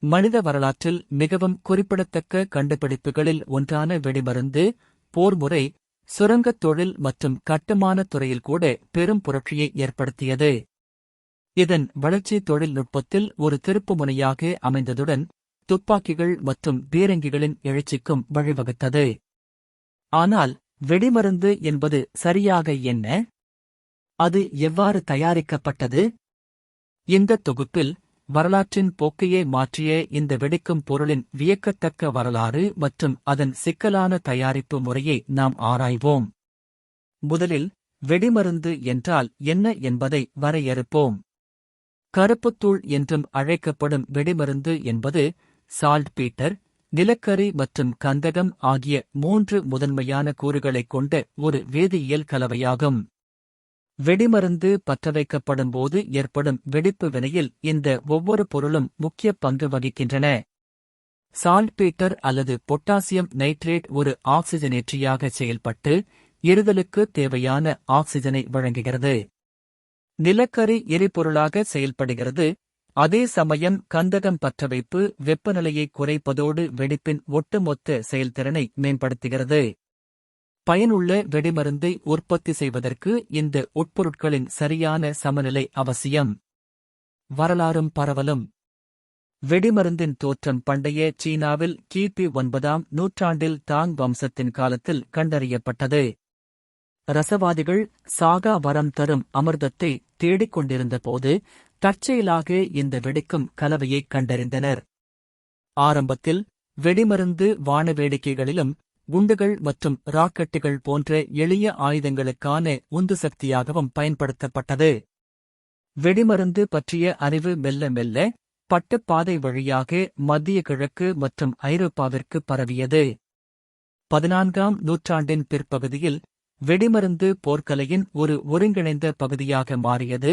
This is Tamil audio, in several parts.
மனித வரலாற்றில் மிகவும் குறிப்பிடத்தக்க கண்டுபிடிப்புகளில் ஒன்றான வெடிமருந்து, போர்முறை, சுரங்கத் தொழில் மற்றும் கட்டுமானத் துறையில் கூட பெரும் புரட்சியை ஏற்படுத்தியது. இதன் வளர்ச்சி தொழில்நுட்பத்தில் ஒரு திருப்புமுனையாக அமைந்ததுடன் துப்பாக்கிகள் மற்றும் பீரங்கிகளின் எழுச்சிக்கும் வழிவகுத்தது. ஆனால் வெடிமருந்து என்பது சரியாக என்ன? அது எவ்வாறு தயாரிக்கப்பட்டது? இந்த தொகுப்பில் வரலாற்றின் போக்கையே மாற்றிய இந்த வெடிக்கும் பொருளின் வியக்கத்தக்க வரலாறு மற்றும் அதன் சிக்கலான தயாரிப்பு முறையை நாம் ஆராய்வோம். முதலில் வெடிமருந்து என்றால் என்ன என்பதை வரையறுப்போம். கருப்புத்தூள் என்றும் அழைக்கப்படும் வெடிமருந்து என்பது சால்ட்பீட்டர், நிலக்கரி மற்றும் கந்தகம் ஆகிய 3 முதன்மையான கூறுகளைக் கொண்ட ஒரு வேதியியல் கலவையாகும். வெடிமருந்து பற்றவைக்கப்படும்போது ஏற்படும் வெடிப்பு வினையில் இந்த ஒவ்வொரு பொருளும் முக்கிய பங்கு வகிக்கின்றன. சால்ட்பீட்டர் அல்லது பொட்டாசியம் நைட்ரேட் ஒரு ஆக்சிஜனேற்றியாக செயல்பட்டு எரிதலுக்கு தேவையான ஆக்சிஜனை வழங்குகிறது. நிலக்கரி எரிபொருளாக செயல்படுகிறது. அதே சமயம் கந்தகம் பற்றவைப்பு வெப்பநிலையை குறைப்பதோடு வெடிப்பின் ஒட்டுமொத்த செயல்திறனை மேம்படுத்துகிறது. பயனுள்ள வெடிமருந்தை உற்பத்தி செய்வதற்கு இந்த உட்பொருட்களின் சரியான சமநிலை அவசியம். வரலாறும் பரவலும். வெடிமருந்தின் தோற்றம் பண்டைய சீனாவில் கிபி 9ஆம் நூற்றாண்டில் தாங் வம்சத்தின் காலத்தில் கண்டறியப்பட்டது. ரசவாதிகள் சாகா வரம் தரும் அமிர்தத்தை தேடிக் கொண்டிருந்தபோது தற்செயலாக இந்த வெடிக்கும் கலவையைக் கண்டறிந்தனர். ஆரம்பத்தில் வெடிமருந்து வானவேடிக்கைகளிலும் குண்டுகள் மற்றும் ராக்கெட்டுகள் போன்ற எளிய ஆயுதங்களுக்கான உந்து சக்தியாகவும் பயன்படுத்தப்பட்டது. வெடிமருந்து பற்றிய அறிவு மெல்ல மெல்ல பட்டுப்பாதை வழியாக மத்திய கிழக்கு மற்றும் ஐரோப்பாவிற்கு பரவியது. 14ஆம் நூற்றாண்டின் பிற்பகுதியில் வெடிமருந்து போர்க்கலையின் ஒரு ஒருங்கிணைந்த பகுதியாக மாறியது.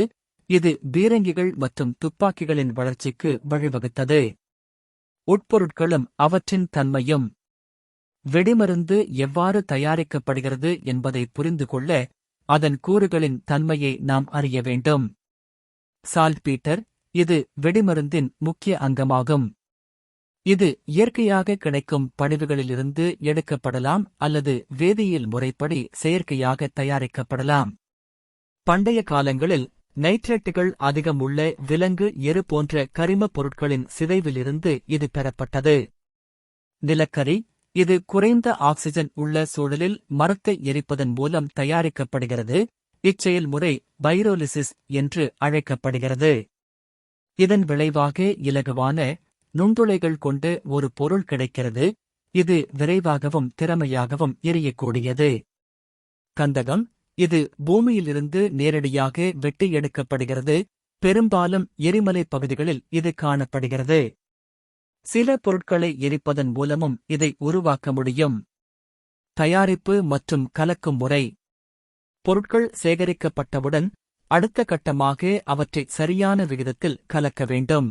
இது பீரங்கிகள் மற்றும் துப்பாக்கிகளின் வளர்ச்சிக்கு வழிவகுத்தது. உட்பொருட்களும் அவற்றின் தன்மையும். வெடிமருந்து எவ்வாறு தயாரிக்கப்படுகிறது என்பதை புரிந்து கொள்ள அதன் கூறுகளின் தன்மையை நாம் அறிய வேண்டும். சால்ட்பீட்டர், இது வெடிமருந்தின் முக்கிய அங்கமாகும். இது இயற்கையாக கிடைக்கும் படிவுகளிலிருந்து எடுக்கப்படலாம் அல்லது வேதியியல் முறைப்படி செயற்கையாக தயாரிக்கப்படலாம். பண்டைய காலங்களில் நைட்ரேட்டுகள் அதிகம் உள்ள விலங்கு எரு போன்ற கரிமப் பொருட்களின் சிதைவிலிருந்து இது பெறப்பட்டது. நிலக்கரி, இது குறைந்த ஆக்சிஜன் உள்ள சூழலில் மரத்தை எரிப்பதன் மூலம் தயாரிக்கப்படுகிறது. இச்செயல்முறை பைரோலிசிஸ் என்று அழைக்கப்படுகிறது. இதன் விளைவாக இலகுவான நுண்துளைகள் கொண்டு ஒரு பொருள் கிடைக்கிறது. இது விரைவாகவும் திறமையாகவும் எரியக்கூடியது. கந்தகம், இது பூமியிலிருந்து நேரடியாக வெட்டி எடுக்கப்படுகிறது. பெரும்பாலும் எரிமலை பகுதிகளில் இது காணப்படுகிறது. சில பொருட்களை எரிப்பதன் மூலமும் இதை உருவாக்க முடியும். தயாரிப்பு மற்றும் கலக்கும் முறை. பொருட்கள் சேகரிக்கப்பட்டவுடன் அடுத்த கட்டமாக அவற்றை சரியான விகிதத்தில் கலக்க வேண்டும்.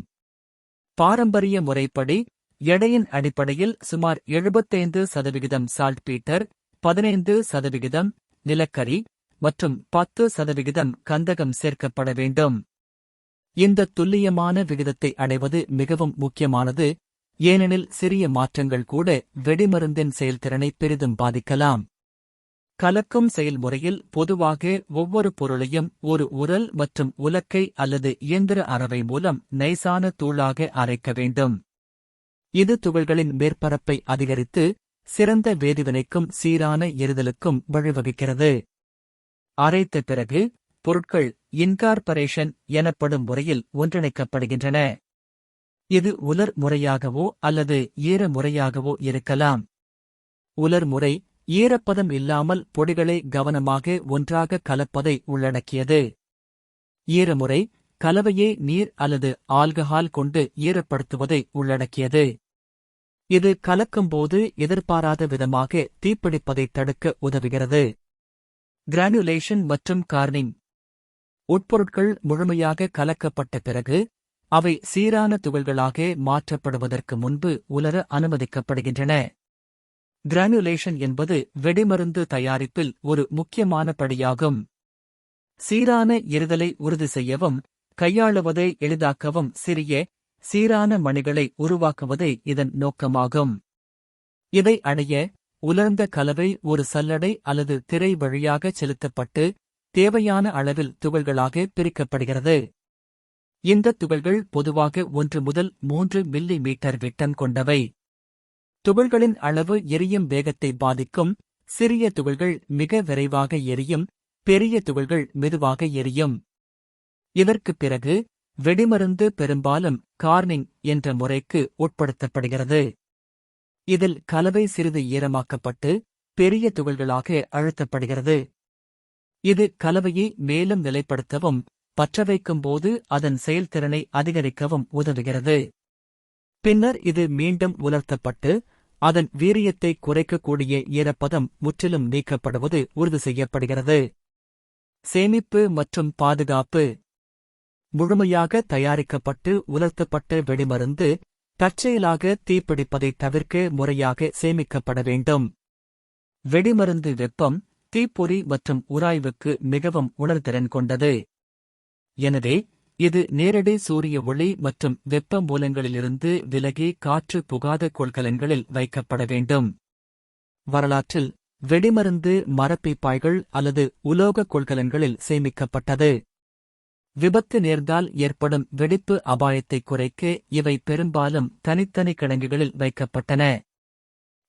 பாரம்பரிய முறைப்படி எடையின் அடிப்படையில் சுமார் 75% சால்ட்பீட்டர், 15% நிலக்கரி மற்றும் 10% கந்தகம் சேர்க்கப்பட வேண்டும். இந்த துல்லியமான விகிதத்தை அடைவது மிகவும் முக்கியமானது, ஏனெனில் சிறிய மாற்றங்கள் கூட வெடிமருந்தின் செயல்திறனை பெரிதும் பாதிக்கலாம். கலக்கும் செயல்முறையில் பொதுவாக ஒவ்வொரு பொருளையும் ஒரு உரல் மற்றும் உலக்கை அல்லது இயந்திர அரவை மூலம் நைசான தூளாக அரைக்க வேண்டும். இது துகள்களின் மேற்பரப்பை அதிகரித்து சிறந்த வேதிவினைக்கும் சீரான எரிதலுக்கும் வழிவகுக்கிறது. அரைத்த பிறகு பொருட்கள் இன்கார்பரேஷன் எனப்படும் முறையில் ஒன்றிணைக்கப்படுகின்றன. இது உலர் முறையாகவோ அல்லது ஈர முறையாகவோ இருக்கலாம். உலர் முறை ஈரப்பதம் இல்லாமல் பொடிகளை கவனமாக ஒன்றாக கலப்பதை உள்ளடக்கியது. ஈரமுறை கலவையை நீர் அல்லது ஆல்கஹால் கொண்டு ஈரப்படுத்துவதை உள்ளடக்கியது. இது கலக்கும்போது எதிர்பாராத விதமாக தீப்பிடிப்பதைத் தடுக்க உதவுகிறது. கிரானுலேஷன் மற்றும் கார்னிங். உட்பொருட்கள் முழுமையாக கலக்கப்பட்ட பிறகு அவை சீரான துகள்களாக மாற்றப்படுவதற்கு முன்பு உலர அனுமதிக்கப்படுகின்றன. கிரானுலேஷன் என்பது வெடிமருந்து தயாரிப்பில் ஒரு முக்கியமான படியாகும். சீரான எரிதலை உறுதி செய்யவும் கையாளுவதை எளிதாக்கவும் சிறிய, சீரான மணிகளை உருவாக்குவதே இதன் நோக்கமாகும். இதை அடைய உலர்ந்த கலவை ஒரு சல்லடை அல்லது திரை வழியாக செலுத்தப்பட்டு தேவையான அளவில் துகள்களாக பிரிக்கப்படுகிறது. இந்த துகள்கள் பொதுவாக 1 முதல் 3 மில்லி மீட்டர் விட்டம் கொண்டவை. துகள்களின் அளவு எரியும் வேகத்தை பாதிக்கும். சிறிய துகள்கள் மிக விரைவாக எரியும், பெரிய துகள்கள் மெதுவாக எரியும். இதற்குப் பிறகு வெடிமருந்து பெரும்பாலும் கார்னிங் என்ற முறைக்கு உட்படுத்தப்படுகிறது. இதில் கலவை சிறிது ஈரமாக்கப்பட்டு பெரிய துகள்களாக அழுத்தப்படுகிறது. இது கலவையை மேலும் நிலைப்படுத்தவும் பற்றவைக்கும்போது அதன் செயல்திறனை அதிகரிக்கவும் உதவுகிறது. பின்னர் இது மீண்டும் உலர்த்தப்பட்டு அதன் வீரியத்தை குறைக்கக்கூடிய ஈரப்பதம் முற்றிலும் நீக்கப்படுவது உறுதி செய்யப்படுகிறது. சேமிப்பு மற்றும் பாதுகாப்பு. முழுமையாக தயாரிக்கப்பட்டு உலர்த்தப்பட்ட வெடிமருந்து தற்செயலாக தீப்பிடிப்பதை தவிர்க்க முறையாக சேமிக்கப்பட வேண்டும். வெடிமருந்து வெப்பம், தீப்பொறி மற்றும் உராய்வுக்கு மிகவும் உணர்திறன் கொண்டது. எனவே இது நேரடி சூரிய ஒளி மற்றும் வெப்ப மூலங்களிலிருந்து விலகி காற்று புகாத கொள்கலன்களில் வைக்கப்பட வேண்டும். வரலாற்றில் வெடிமருந்து மரப்பீப்பாய்கள் அல்லது உலோக கொள்கலன்களில் சேமிக்கப்பட்டது. விபத்து நேர்ந்தால் ஏற்படும் வெடிப்பு அபாயத்தை குறைக்க இவை பெரும்பாலும் தனித்தனி கிடங்குகளில் வைக்கப்பட்டன.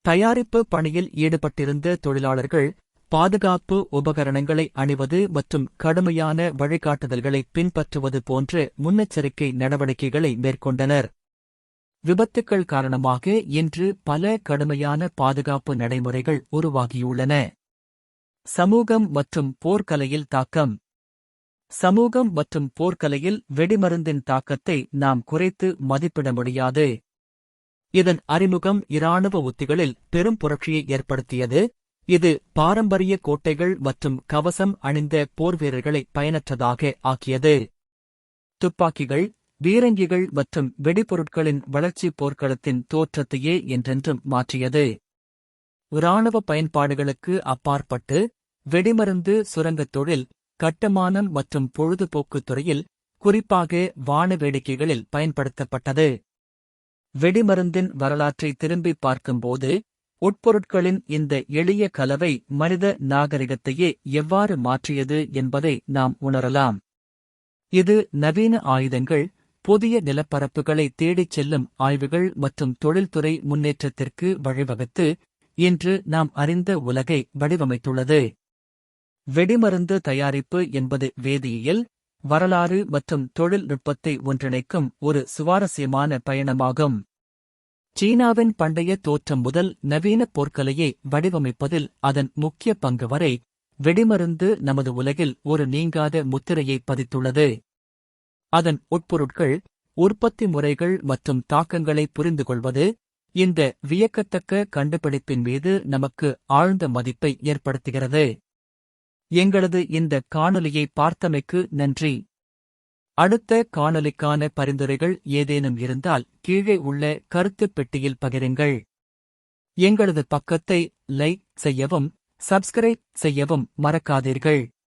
தயாரிப்பு பணியில் ஈடுபட்டிருந்த தொழிலாளர்கள் பாதுகாப்பு உபகரணங்களை அணிவது மற்றும் கடுமையான வழிகாட்டுதல்களை பின்பற்றுவது போன்ற முன்னெச்சரிக்கை நடவடிக்கைகளை மேற்கொண்டனர். விபத்துக்கள் காரணமாக இன்று பல கடுமையான பாதுகாப்பு நடைமுறைகள் உருவாகியுள்ளன. சமூகம் மற்றும் போர்க்கலையில் தாக்கம். சமூகம் மற்றும் போர்க்கலையில் வெடிமருந்தின் தாக்கத்தை நாம் குறைத்து மதிப்பிட முடியாது. இதன் அறிமுகம் இராணுவ உத்திகளில் பெரும் புரட்சியை ஏற்படுத்தியது. இது பாரம்பரிய கோட்டைகள் மற்றும் கவசம் அணிந்த போர்வீரர்களை பயனற்றதாக ஆக்கியது. துப்பாக்கிகள், பீரங்கிகள் மற்றும் வெடிபொருட்களின் வளர்ச்சி போர்க்களத்தின் தோற்றத்தையே என்றென்றும் மாற்றியது. இராணுவ பயன்பாடுகளுக்கு அப்பாற்பட்டு வெடிமருந்து சுரங்கத் தொழில், கட்டுமானம் மற்றும் பொழுதுபோக்குத் துறையில், குறிப்பாக வான வேடிக்கைகளில் பயன்படுத்தப்பட்டது. வெடிமருந்தின் வரலாற்றை திரும்பி பார்க்கும்போது உட்பொருட்களின் இந்த எளிய கலவை மனித நாகரிகத்தையே எவ்வாறு மாற்றியது என்பதை நாம் உணரலாம். இது நவீன ஆயுதங்கள், புதிய நிலப்பரப்புகளை தேடிச் செல்லும் ஆய்வுகள் மற்றும் தொழில்துறை முன்னேற்றத்திற்கு வழிவகுத்து இன்று நாம் அறிந்த உலகை வடிவமைத்துள்ளது. வெடிமருந்து தயாரிப்பு என்பது வேதியியல், வரலாறு மற்றும் தொழில்நுட்பத்தை ஒன்றிணைக்கும் ஒரு சுவாரஸ்யமான பயணமாகும். சீனாவின் பண்டைய தோற்றம் முதல் நவீன போர்க்கலையை வடிவமைப்பதில் அதன் முக்கிய பங்கு வரை வெடிமருந்து நமது உலகில் ஒரு நீங்காத முத்திரையை பதித்துள்ளது. அதன் உட்பொருட்கள், உற்பத்தி முறைகள் மற்றும் தாக்கங்களை புரிந்துகொள்வது இந்த வியக்கத்தக்க கண்டுபிடிப்பின் மீது நமக்கு ஆழ்ந்த மதிப்பை ஏற்படுத்துகிறது. எங்களது இந்த காணொலியை பார்த்தமைக்கு நன்றி. அடுத்த காணொலிக்கான பரிந்துரைகள் ஏதேனும் இருந்தால் கீழே உள்ள கருத்துப் பெட்டியில் பகிருங்கள். எங்களது பக்கத்தை லைக் செய்யவும், சப்ஸ்கிரைப் செய்யவும் மறக்காதீர்கள்.